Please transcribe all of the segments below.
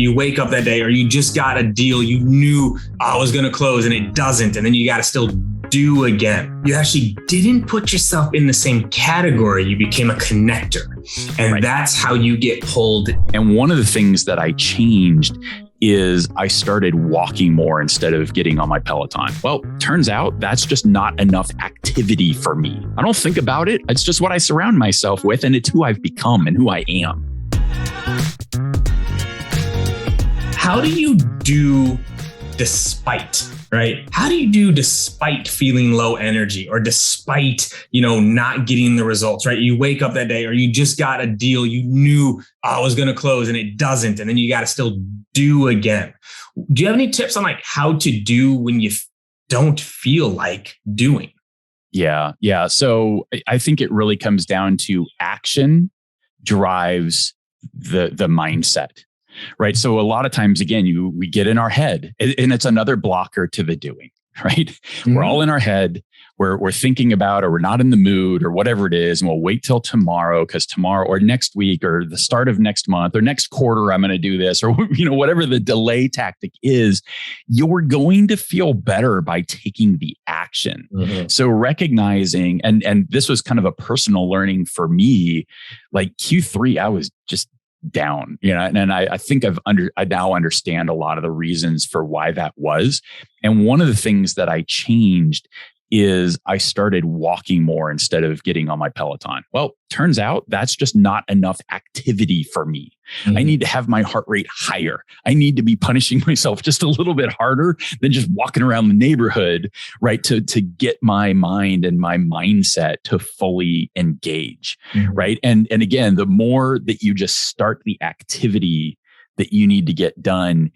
You wake up that day, or you just got a deal you knew was going to close and it doesn't, and then you got to still do again. You actually didn't put yourself in the same category. You became a connector, and that's how you get pulled. And one of the things that I changed is I started walking more instead of getting on my Peloton. Well, turns out that's just not enough activity for me. I don't think about it. It's just what I surround myself with, and it's who I've become and who I am. How do you do despite, right? How do you do despite feeling low energy, or despite, not getting the results, right? You wake up that day, or you just got a deal you knew was going to close and it doesn't, and then you got to still do again. Do you have any tips on how to do when you don't feel like doing? Yeah. So I think it really comes down to action drives the mindset. Right. So a lot of times, again, we get in our head, and it's another blocker to the doing. Right. Mm-hmm. We're all in our head. We're thinking about, or we're not in the mood, or whatever it is. And we'll wait till tomorrow, because tomorrow or next week or the start of next month or next quarter, I'm going to do this, or, whatever the delay tactic is. You're going to feel better by taking the action. Mm-hmm. So recognizing, and this was kind of a personal learning for me, like Q3, I was just down, and I think I now understand a lot of the reasons for why that was. And one of the things that I changed is I started walking more instead of getting on my Peloton. Well, turns out that's just not enough activity for me. Mm-hmm. I need to have my heart rate higher. I need to be punishing myself just a little bit harder than just walking around the neighborhood, right? To get my mind and my mindset to fully engage, mm-hmm. right? And again, the more that you just start the activity that you need to get done,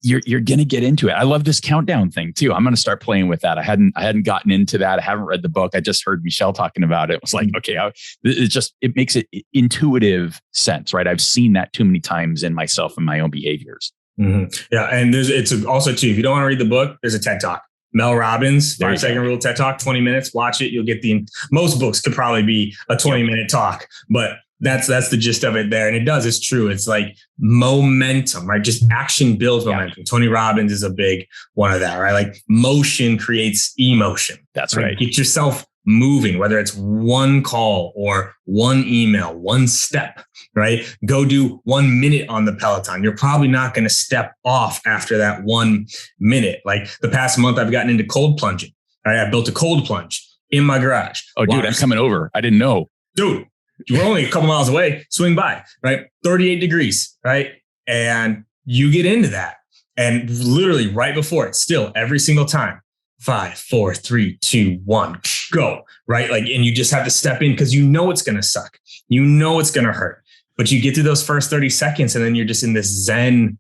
you're going to get into it. I love this countdown thing too. I'm going to start playing with that. I hadn't gotten into that. I haven't read the book. I just heard Michelle talking about it. It was like, okay, it makes it intuitive sense, right? I've seen that too many times in myself and my own behaviors. Mm-hmm. Yeah. And it's also too, if you don't want to read the book, there's a TED Talk. Mel Robbins, 5-second rule TED Talk, 20 minutes, watch it. You'll get most books could probably be a 20-minute talk, but that's the gist of it there. And it's true. It's like momentum, right? Just action builds momentum. Yeah. Tony Robbins is a big one of that, right? Like motion creates emotion. That's right. Get yourself moving, whether it's one call or one email, one step, right? Go do 1 minute on the Peloton. You're probably not going to step off after that 1 minute. Like the past month, I've gotten into cold plunging. Right? I built a cold plunge in my garage. Oh, dude, I'm coming over. I didn't know. Dude, we're only a couple miles away. Swing by, right? 38 degrees, right? And you get into that. And literally right before it, still every single time, 5, 4, 3, 2, 1, go, right? Like, and you just have to step in because it's going to suck. It's going to hurt. But you get to those first 30 seconds and then you're just in this Zen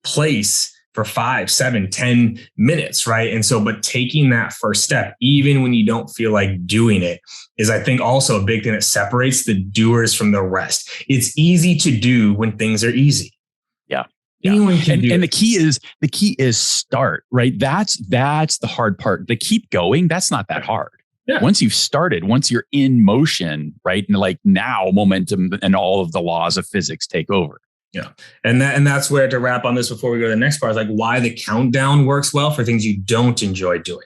place for 5, 7, 10 minutes, right? And so, but taking that first step, even when you don't feel like doing it, is I think also a big thing that separates the doers from the rest. It's easy to do when things are easy. Yeah. Anyone can do and it. the key is start, right? That's the hard part. The keep going, that's not that hard. Yeah. Once you've started, once you're in motion, right? And like now momentum and all of the laws of physics take over. Yeah. And that's where, to wrap on this before we go to the next part, is like why the countdown works well for things you don't enjoy doing.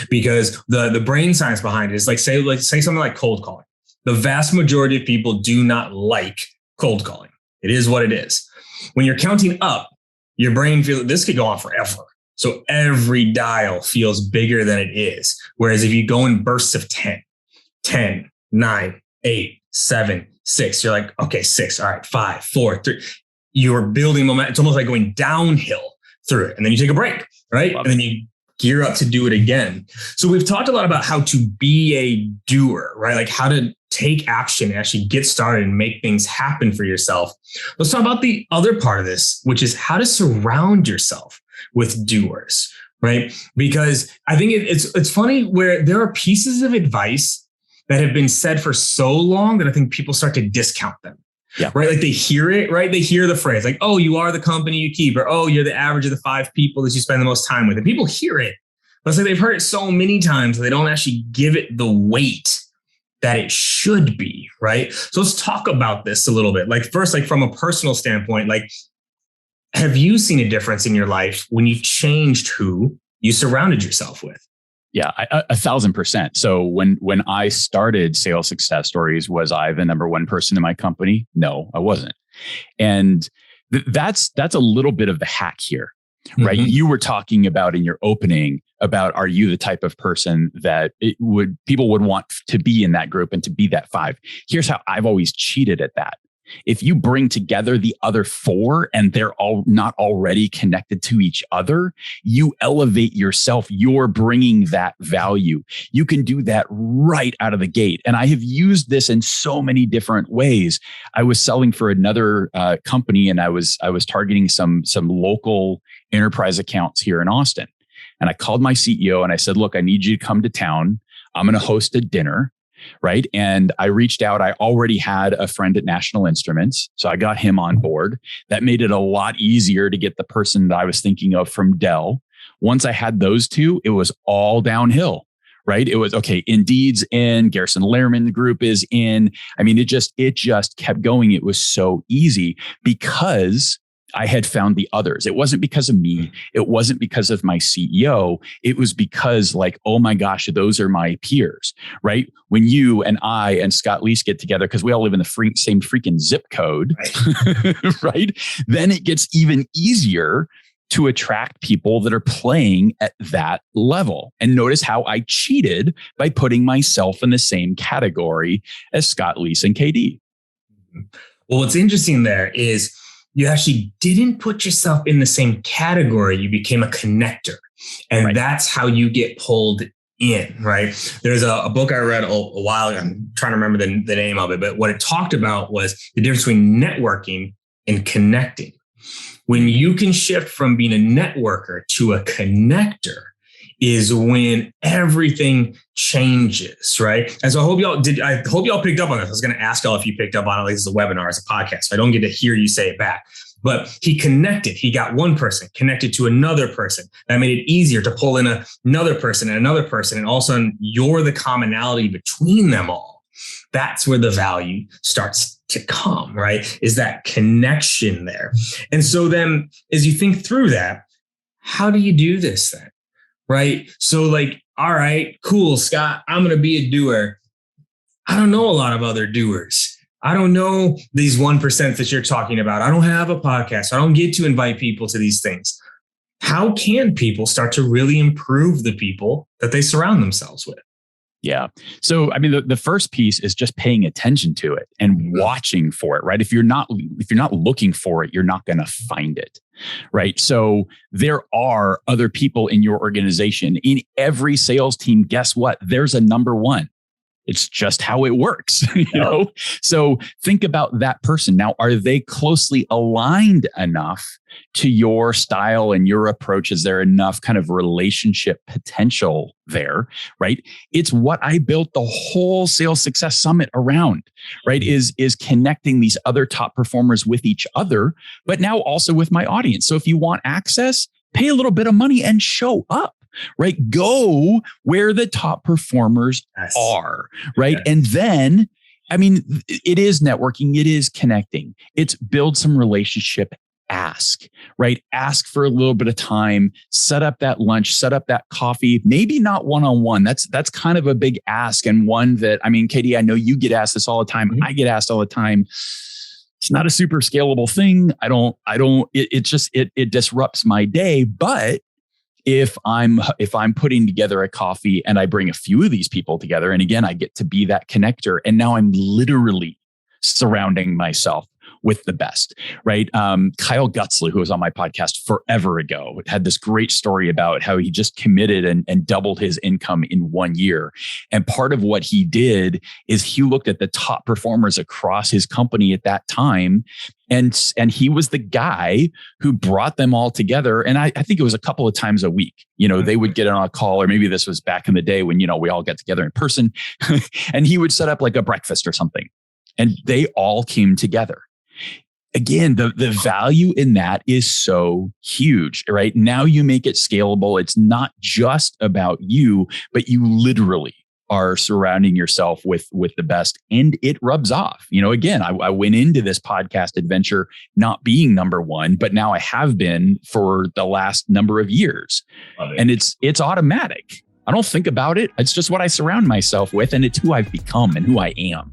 Because the brain science behind it is say something like cold calling. The vast majority of people do not like cold calling. It is what it is. When you're counting up, your brain feels this could go on forever. So every dial feels bigger than it is. Whereas if you go in bursts of 10, 9, 8, 7, 6, you're like, okay, 6. All right, 5, 4, 3. You're building momentum. It's almost like going downhill through it. And then you take a break, right? And then you gear up to do it again. So we've talked a lot about how to be a doer, right? Like how to take action and actually get started and make things happen for yourself. Let's talk about the other part of this, which is how to surround yourself with doers, right? Because I think it's funny where there are pieces of advice that have been said for so long that I think people start to discount them. Yeah. Right. Like they hear it, right? They hear the phrase like, oh, you are the company you keep, or, oh, you're the average of the 5 people that you spend the most time with. And people hear it, but it's like they've heard it so many times that they don't actually give it the weight that it should be. Right. So let's talk about this a little bit. Like first, like from a personal standpoint, like Have you seen a difference in your life when you've changed who you surrounded yourself with? Yeah, 1,000%. So when I started Sales Success Stories, was I the number one person in my company? No, I wasn't. And that's a little bit of the hack here, right? Mm-hmm. You were talking about in your opening about, are you the type of person that people would want to be in that group and to be that 5? Here's how I've always cheated at that. If you bring together the other 4 and they're all not already connected to each other, you elevate yourself. You're bringing that value. You can do that right out of the gate. And I have used this in so many different ways. I was selling for another company, and I was targeting some local enterprise accounts here in Austin. And I called my CEO and I said, look, I need you to come to town. I'm going to host a dinner. Right. And I reached out. I already had a friend at National Instruments, so I got him on board. That made it a lot easier to get the person that I was thinking of from Dell. Once I had those two, it was all downhill. Right. It was, okay, Indeed's in, Garrison Lehrman Group is in. I mean, it just kept going. It was so easy because I had found the others. It wasn't because of me. It wasn't because of my CEO. It was because, like, oh my gosh, those are my peers, right? When you and I and Scott Leese get together, because we all live in the same freaking zip code, right? Then it gets even easier to attract people that are playing at that level. And notice how I cheated by putting myself in the same category as Scott Leese and KD. Well, what's interesting there is you actually didn't put yourself in the same category. You became a connector. And that's how you get pulled in, right? There's a book I read a while ago. I'm trying to remember the name of it, but what it talked about was the difference between networking and connecting. When you can shift from being a networker to a connector is when everything changes, right? And so I hope y'all picked up on this. I was going to ask y'all if you picked up on it. Like, this is a webinar, it's a podcast, so I don't get to hear you say it back. But he connected. He got one person connected to another person. That made it easier to pull in another person and another person. And all of a sudden, you're the commonality between them all. That's where the value starts to come, right? Is that connection there. And so then as you think through that, how do you do this then? Right. So, like, all right, cool, Scott, I'm going to be a doer. I don't know a lot of other doers. I don't know these 1% that you're talking about. I don't have a podcast. I don't get to invite people to these things. How can people start to really improve the people that they surround themselves with? Yeah. So, I mean, the first piece is just paying attention to it and watching for it, right? If you're not looking for it, you're not going to find it, right? So there are other people in your organization. In every sales team, guess what? There's a number one. It's just how it works, you know? So think about that person. Now, are they closely aligned enough to your style and your approach? Is there enough kind of relationship potential there, right? It's what I built the whole Sales Success Summit around, right? Is connecting these other top performers with each other, but now also with my audience. So if you want access, pay a little bit of money and show up. Right? Go where the top performers are, right? Yes. And then, I mean, it is networking. It is connecting. It's build some relationship. Ask, right? Ask for a little bit of time, set up that lunch, set up that coffee, maybe not one-on-one. That's kind of a big ask. And one that, I mean, Katie, I know you get asked this all the time. I get asked all the time. It's not a super scalable thing. It disrupts my day, but if I'm putting together a coffee and I bring a few of these people together, and again, I get to be that connector, and now I'm literally surrounding myself with the best, right? Kyle Gutzler, who was on my podcast forever ago, had this great story about how he just committed and doubled his income in 1 year. And part of what he did is he looked at the top performers across his company at that time. And he was the guy who brought them all together. And I think it was a couple of times a week. You know, they would get on a call, or maybe this was back in the day when, you know, we all got together in person and he would set up like a breakfast or something. And they all came together. Again, the value in that is so huge, right? Now you make it scalable. It's not just about you, but you literally are surrounding yourself with the best, and it rubs off. Again, I went into this podcast adventure not being number one, but now I have been for the last number of years. And it's automatic. I don't think about it. It's just what I surround myself with, and it's who I've become and who I am.